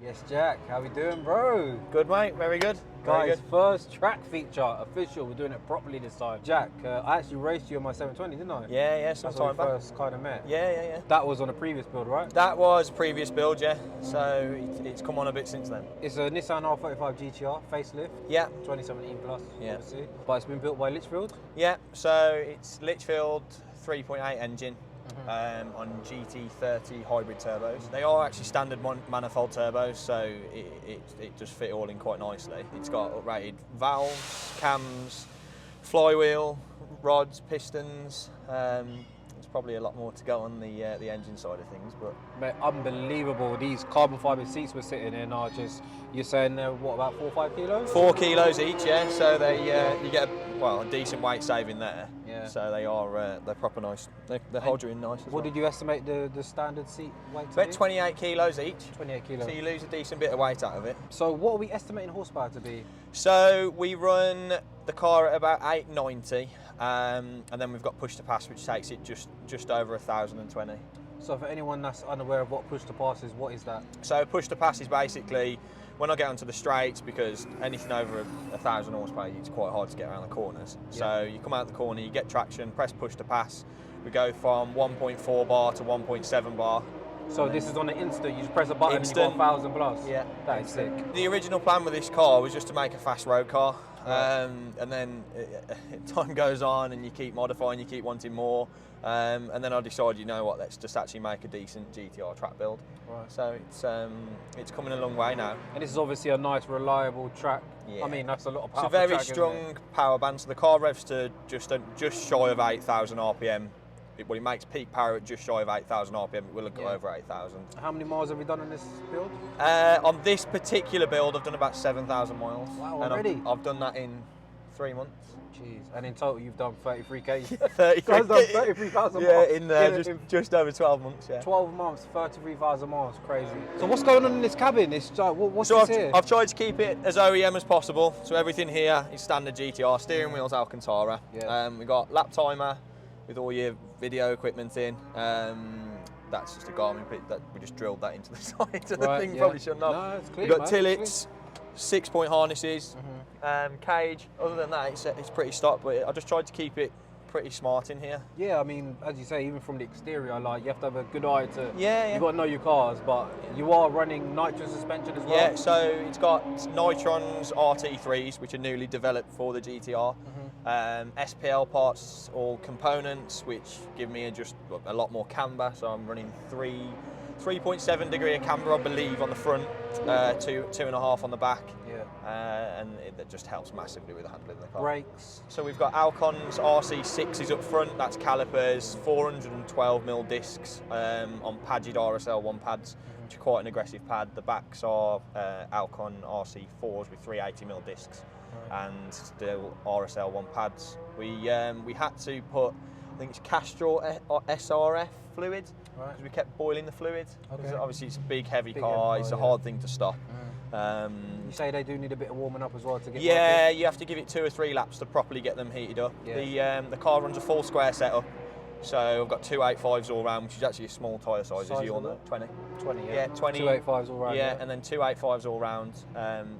Yes, Jack. How we doing, bro? Good, mate. Very good. Guys, first track feature, official. We're doing it properly this time. Jack, I actually raced you on my 720, didn't I? Yeah, some time back. First kind of met. Yeah. That was on a previous build, right? That was a previous build, yeah. So it's come on a bit since then. It's a Nissan R35 GTR facelift. Yeah. 2017 plus, Yeah. obviously. But it's been built by Litchfield. Yeah. So it's Litchfield 3.8 engine. On GT30 hybrid turbos. They are actually standard manifold turbos, so it does fit all in quite nicely. It's got uprated valves, cams, flywheel, rods, pistons. There's probably a lot more to go on the engine side of things, but Mate, unbelievable. These carbon fibre seats we're sitting in are just, you're saying they're what, about 4 or 5 kilos? 4 kilos each, yeah. So they you get a decent weight saving there. Yeah. So they're proper nice. They hold you in nice. What did you estimate the standard seat weight to About be? 28 kilos each. 28 kilos. So you lose a decent bit of weight out of it. So what are we estimating horsepower to be? So we run the car at about 890, and then we've got push to pass, which takes it just over 1,020. So for anyone that's unaware of what push to pass is, what is that? So push to pass is basically when I get onto the straights, because anything over 1,000 horsepower, it's quite hard to get around the corners. Yeah. So you come out the corner, you get traction, press push to pass. We go from 1.4 bar to 1.7 bar. So this is on the instant, you just press a button and you got 1,000 plus? Yeah. That is sick. The original plan with this car was just to make a fast road car. And then time goes on and you keep modifying, you keep wanting more. And then I decided, you know what, let's just actually make a decent GTR track build. Right. So it's coming a long way now. And this is obviously a nice, reliable track. Yeah. I mean, that's a lot of power. It's a very strong power band. So the car revs to just shy of 8,000 RPM. Well, it makes peak power at just shy of 8,000 RPM. It will go over 8,000. How many miles have we done on this build? On this particular build, I've done about 7,000 miles. Wow, already? And I've done that in 3 months. Jeez. And in total, you've done 33k. 33k. So I've done 33,000 miles. Yeah, in there, just over 12 months. Yeah. 12 months, 33,000 miles. Crazy. So what's going on in this cabin? What's this here? I've tried to keep it as OEM as possible. So everything here is standard GTR. Steering wheel's Alcantara. Yeah. We've got lap timer with all your video equipment in. That's just a Garmin pit that we just drilled that into the side of the thing. Yeah. Probably shouldn't have. No, it's clean. We've got tillits, 6-point harnesses, cage. Other than that, it's pretty stock. But I just tried to keep it pretty smart in here. Yeah, I mean, as you say, even from the exterior, like, you have to have a good eye to. Yeah. You've got to know your cars, but you are running nitron suspension as well. Yeah, so it's got Nitrons RT3s, which are newly developed for the GTR. SPL parts, all components, which give me just a lot more camber. So I'm running 3.7 degree of camber, I believe, on the front, 2.5 on the back. Yeah. And that just helps massively with the handling of the car. Brakes. So we've got Alcon's RC6s up front. That's calipers, 412mm discs on Padged RSL 1 pads, which are quite an aggressive pad. The backs are Alcon RC4s with 380mm discs. And still RSL 1 pads. We had to put, I think it's Castrol SRF fluid, because we kept boiling the fluid. Okay. Obviously it's a big heavy car, it's a hard thing to stop. You say they do need a bit of warming up as well to get. Yeah, working? You have to give it 2 or 3 laps to properly get them heated up. Yeah. The car runs a full square setup. So I've got 285s all round, which is actually a small tyre size, as you all know. 20. 20, yeah. Yeah, 20. 285s all round. Yeah, and then 285s all round,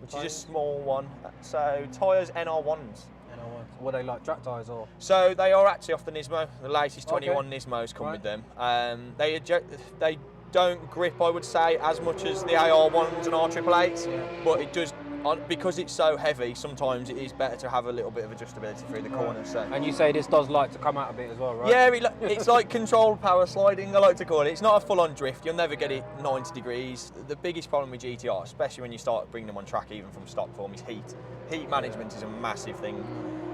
which is a small one. So tyres NR1s. What are they, like track tyres or? So they are actually off the Nismo. The latest 21 Nismos come with them. They don't grip, I would say, as much as the AR1s and R888s, but it does. Because it's so heavy, sometimes it is better to have a little bit of adjustability through the corners. So. And you say this does like to come out a bit as well, right? Yeah, it's like controlled power sliding, I like to call it. It's not a full-on drift. You'll never get it 90 degrees. The biggest problem with GTR, especially when you start bringing them on track even from stock form, is heat. Heat management is a massive thing.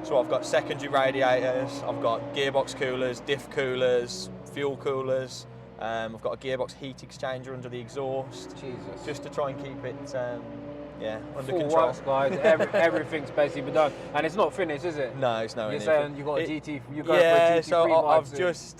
So I've got secondary radiators, I've got gearbox coolers, diff coolers, fuel coolers. I've got a gearbox heat exchanger under the exhaust. Jesus. Just to try and keep it under full control. works, guys. Everything's basically been done, and it's not finished, is it? No, it's nowhere near. You're saying you got a GT. You go yeah, for a GT3 so I've soon. just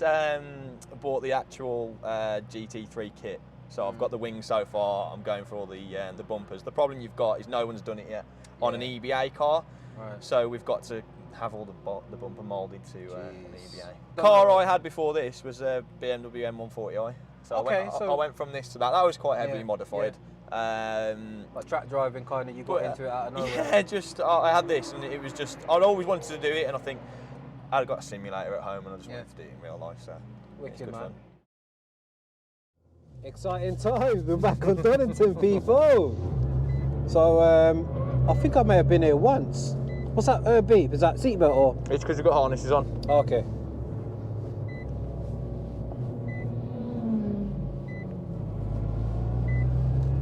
bought the actual GT3 kit. So I've got the wings so far. I'm going for all the bumpers. The problem you've got is no one's done it yet on an EBA car. Right. So we've got to have all the bumper moulded to an EBA. The car I had before this was a BMW M140i. So I went from this to that. That was quite heavily modified. Like track driving kind of, you got into it out of nowhere. Yeah, just I had this, and it was just I'd always wanted to do it, and I think I'd got a simulator at home, and I just wanted to do it in real life. So it's good fun. Exciting times. We're back on Donington, people. So I think I may have been here once. What's that beep? Is that seatbelt or? It's because we've got harnesses on. Okay.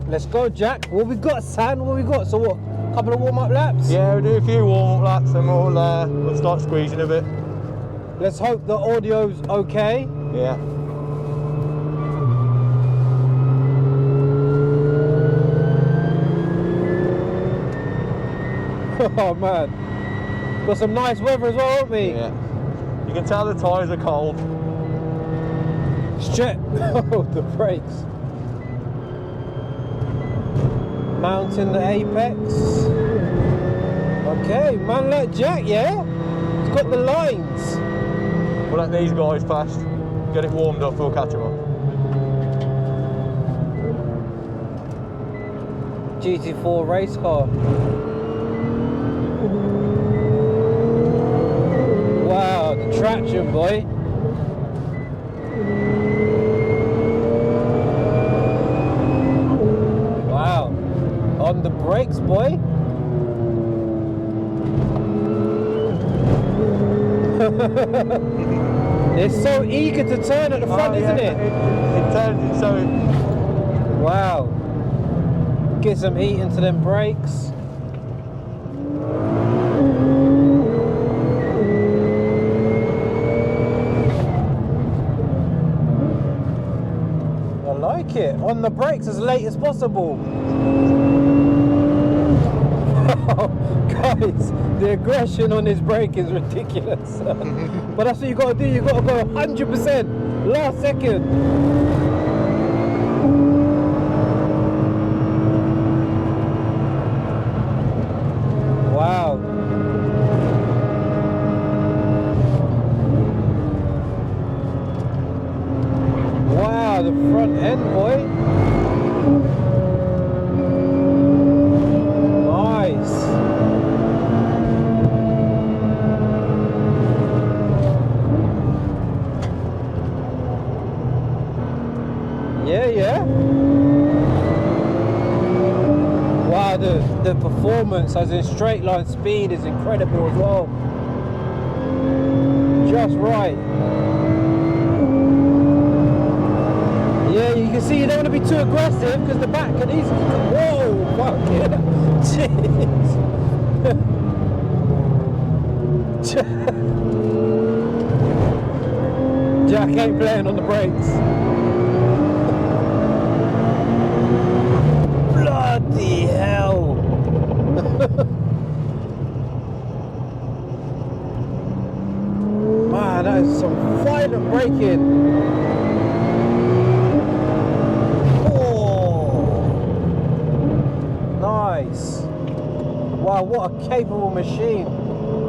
Let's go, Jack. What we got, San? What we got? So what? Couple of warm-up laps? Yeah, we'll do a few warm-up laps, and we'll start squeezing a bit. Let's hope the audio's okay. Yeah. Oh man, got some nice weather as well, haven't we? Yeah. You can tell the tyres are cold. Shit! Oh, the brakes. Mounting the apex. Okay, man like Jack, yeah? He's got the lines. We'll let these guys fast. Get it warmed up, we'll catch them up. GT4 race car. Wow, the traction, boy. Wow, on the brakes, boy. It's so eager to turn at the front, isn't it? It turns it so... Wow. Get some heat into them brakes. I like it. On the brakes as late as possible. Guys, the aggression on this brake is ridiculous. But that's what you got to do. You got to go 100% last second. Wow. Wow, the front end, boy. Nice. Yeah. Wow, the performance as in straight line speed is incredible as well. Just right. Yeah, you can see you don't want to be too aggressive because the back can easily... Whoa, fuck it. Jeez. Jack ain't playing on the brakes. Bloody hell. Man, that is some violent braking. Nice. Wow, what a capable machine.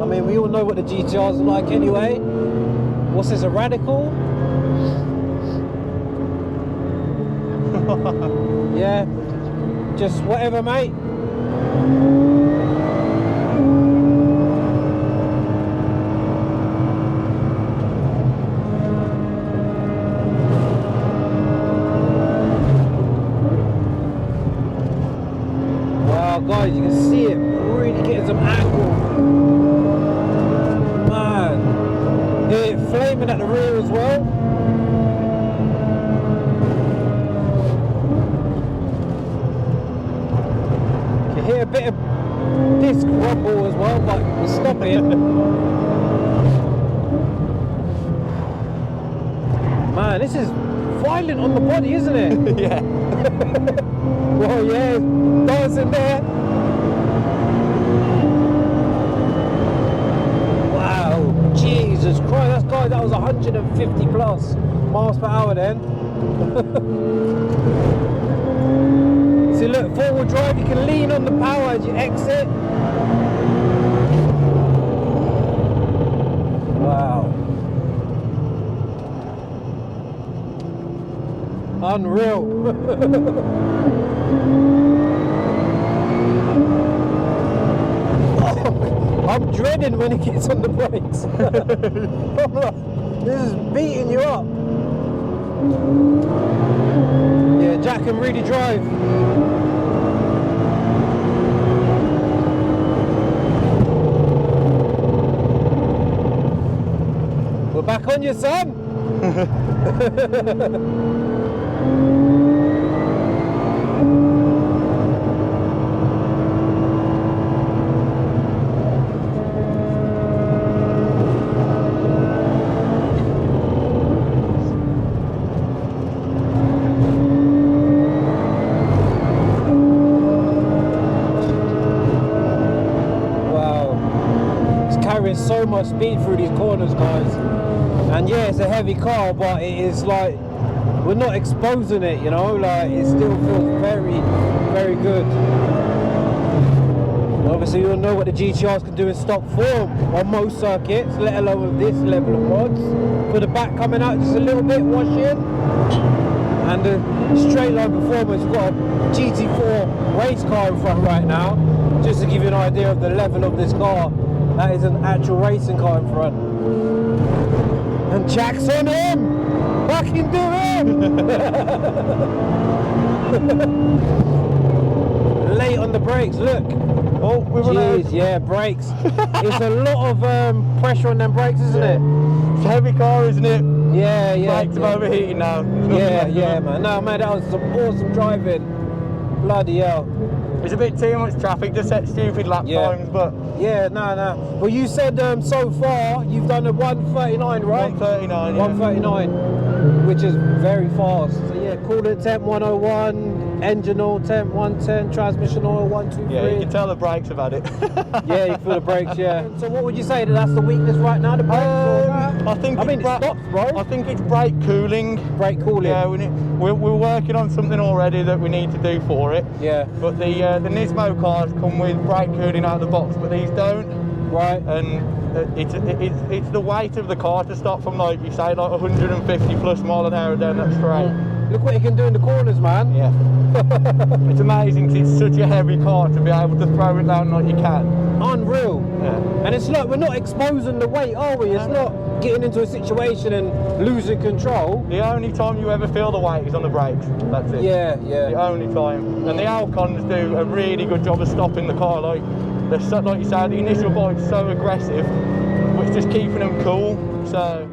I mean, we all know what the GTRs are like anyway. What's this, a Radical? Yeah, just whatever, mate. Guys, you can see it really getting some angle. Man, hear it flaming at the rear as well. You can hear a bit of disc rumble as well, but we're stopping. Man, this is violent on the body, isn't it? Yeah. Well, yeah, dancing there. Wow, Jesus Christ, that was 150 plus miles per hour then. See, look, four-wheel drive, you can lean on the power as you exit. Wow. Unreal. dreading when he gets on the brakes. I'm like, this is beating you up. Yeah, Jack can really drive. We're back on you, son. So much speed through these corners, guys, and yeah, it's a heavy car, but it is like we're not exposing it, you know, like it still feels very, very good. Obviously, you all know what the GTRs can do in stock form on most circuits, let alone with this level of mods. For the back coming out just a little bit, wash in, and the straight line performance. We've got a GT4 race car in front right now, just to give you an idea of the level of this car. That is an actual racing car in front. And Jack's on him! Fucking do him! Late on the brakes, look. Oh, we run out. Jeez, yeah, brakes. It's a lot of pressure on them brakes, isn't it? It's a heavy car, isn't it? Yeah, yeah. Brakes are overheating now. Yeah, yeah, man. No, man, that was some awesome driving. Bloody hell. It's a bit too much traffic to set stupid lap times, but... Yeah, no. Well, you said so far you've done a 139, right? 139, yeah. 139, which is very fast. So yeah, coolant temp 101, engine oil temp 110, transmission oil 123. Yeah, you can tell the brakes have had it. Yeah, you feel the brakes, yeah. So what would you say that's the weakness right now, the brakes? I mean, it stops, bro. I think it's brake cooling. Brake cooling. Yeah, we're working on something already that we need to do for it. Yeah. But the Nismo cars come with brake cooling out of the box, but these don't. Right. And it's the weight of the car to stop from, like you say, like 150 plus mile an hour down that straight. Look what you can do in the corners, man. Yeah. It's amazing because it's such a heavy car to be able to throw it down like you can. Unreal. Yeah. And it's like we're not exposing the weight, are we? It's not getting into a situation and losing control. The only time you ever feel the weight is on the brakes. That's it. Yeah, yeah. The only time. And the Alcons do a really good job of stopping the car. Like you say, the initial bike's so aggressive, but it's just keeping them cool. So.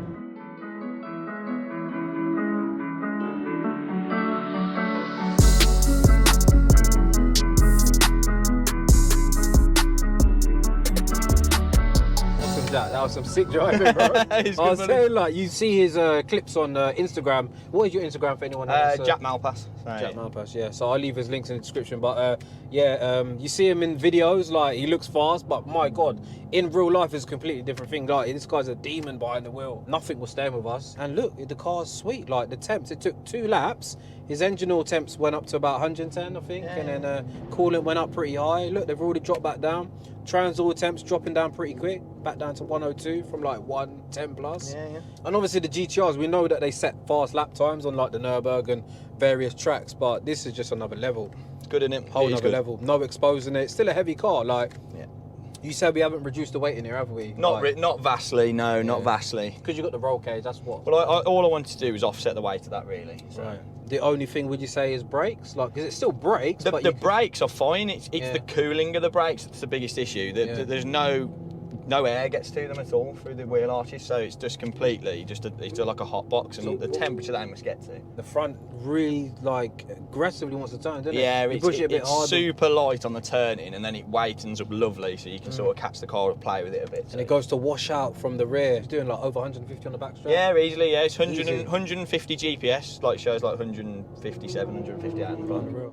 That was some sick driving, bro. I was saying, like, you see his clips on Instagram. What is your Instagram for anyone else? Jack Malpass. Jack Malpass, yeah. So I'll leave his links in the description. But you see him in videos, like he looks fast, but my God, in real life it's a completely different thing. Like this guy's a demon behind the wheel. Nothing was staying with us. And look, the car's sweet. Like the temps, it took 2 laps. His engine oil temps went up to about 110, I think, yeah. And then coolant went up pretty high. Look, they've already dropped back down. Trans oil temps dropping down pretty quick, back down to 102 from like 110 plus. Yeah. And obviously the GTRs, we know that they set fast lap times on like the Nürburgring various tracks, but this is just another level. It's good, isn't it? Whole other level. No exposing it. Still a heavy car. Like, yeah. You said we haven't reduced the weight in here, have we? Not vastly, no, yeah. Not vastly. Because you got the roll cage, that's what. Well, all I wanted to do was offset the weight of that, really. So. Right. The only thing, would you say, is brakes? Like, because it still brakes. The brakes are fine. It's the cooling of the brakes that's the biggest issue. There's no air gets to them at all through the wheel arches, so it's just completely it's like a hot box, and the temperature that it must get to. The front really like aggressively wants to turn, doesn't it? Yeah, you push it a bit harder. Super light on the turning, and then it weightens up lovely, so you can sort of catch the car and play with it a bit. And it goes to wash out from the rear. It's doing like over 150 on the back strap. Yeah, easily. Yeah, it's 150 GPS, like shows like 157, 158 on the front.